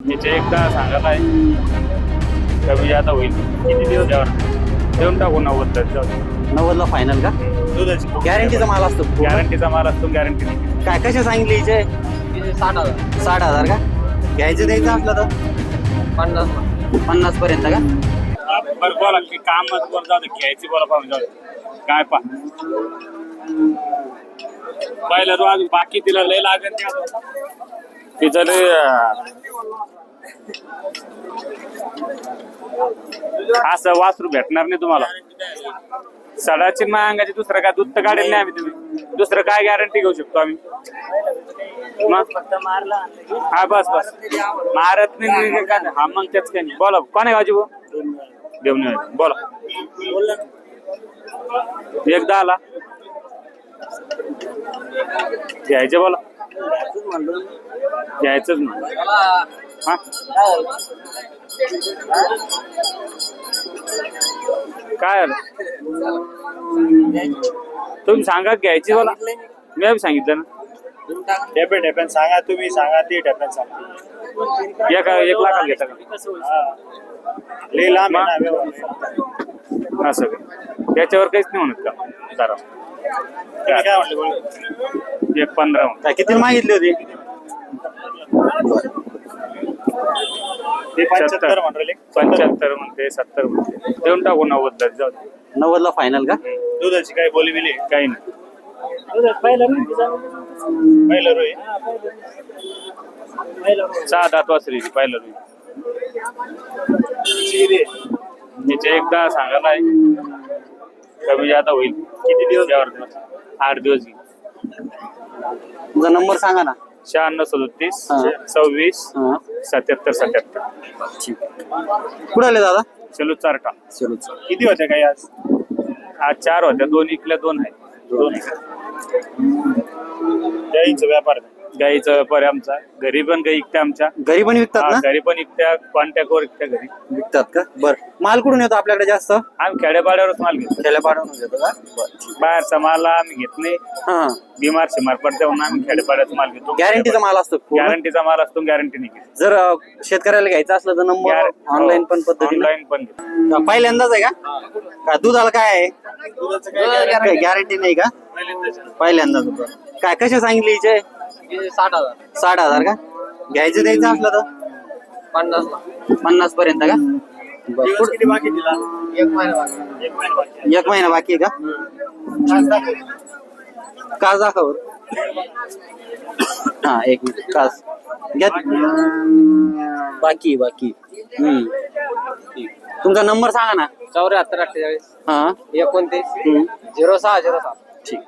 त्याचे एकदा सांगत आहे कमी आता होईल किती दिवस यावर देऊन टाकू 90 90ला फायनल का? दुधाची गॅरंटीचा माल असतो पूर्ण? गॅरंटीचा माल असतो गॅरंटी काय कशा सांगितले हिचे? 60,000 60,000 का? घ्यायचं द्यायचं असलं तर 50 पर्यंत का? बरं बोला की कामच वर जाऊ दे घ्यायची बोला पाहून जाऊ दे. काय पा पहिलं रोज बाकी तिला लय लागेल तिचं लय असं वासरू भेटणार नाही तुम्हाला. सडाची अंगाची दुसरं काय दूध तर काढेल नाही आम्ही. तुम्ही दुसरं काय गॅरंटी घेऊ शकतो आम्ही? मग हा बस बस मारत नाही काय हा मग त्याच काही नाही. बोला कोण आहे गावची घेऊन बोला एकदा आला घ्यायचे बोला घ्यायचंच ना हा काय आलं तुम्ही सांगा घ्यायची बोला मी सांगितलं ना डेपे डेपन सांगा तुम्ही सांगा ते डेपन सांगा एक 1 लाखाला घेता का? लई लांब आहे ना व्यवहार. असं का त्याच्यावर काहीच नाही म्हणत का जरा तुम्ही काय म्हणले बोल 1.15 काय किती मागितली होती? ते 75 म्हणले 75 म्हणते 70 म्हणते देऊन टाकू 90 जाऊ दे. 90ला फायनल का? दुधाची काय बोली बिली काही नाही पहिलं रोई 6 दात वासरी पाहिलं तुम्ही त्याचे एकदा सांगायला कमी आता होईल किती दिवस यावर 8 दिवस तुमचा नंबर सांगा ना. 96 37 हा. 26 हा. 77 77 कुठं आले दादा? चलो चारटा किती होते काही आज आज 4 होत्या 2 इकल्या 2 आहेत 2 गाईचा व्यापार गाईचा व्यापार आहे आमचा. घरी पण गाई विकत्या आमच्या. घरी पण विकतात ना? घरी पण विकत्या कॉन्टॅक्ट वर विकत्या घरी. विकतात का? बर माल कुठून येतो आपल्याकडे जास्त? आम्ही खेड्यापाड्यावरच माल घेतो. त्याला पाठवून घेतो का? बाहेरचा माल आम्ही घेत नाही. हा बिमार शिमार पडते म्हणून आम्ही खेड्यापाड्याचा माल घेतो. गॅरंटीचा माल असतो पूर्ण? गॅरंटीचा माल असतो गॅरंटी नाही घेत. जर शेतकऱ्याला घ्यायचं असलं तर नंबर ऑनलाईन पण पद्धतीने ऑनलाईन पण घेतो. पहिल्यांदाच आहे का? दुधाला काय आहे? गॅरंटी नाही का? पहिल्यांदाच. काय कशा सांगितली हिचे? 60,000 60,000 का? घ्यायचं द्यायचं असलं तर 50 पर्यंत का? दिवस किती बाकी दिला एक महिना बाकी. 1 महिना बाकी आहे का? कास दाखव. हा 1 मिनिट कास घ्या. बाकी तुमचा नंबर सांगा ना. 74 48 हा 29 06 07. ठीक.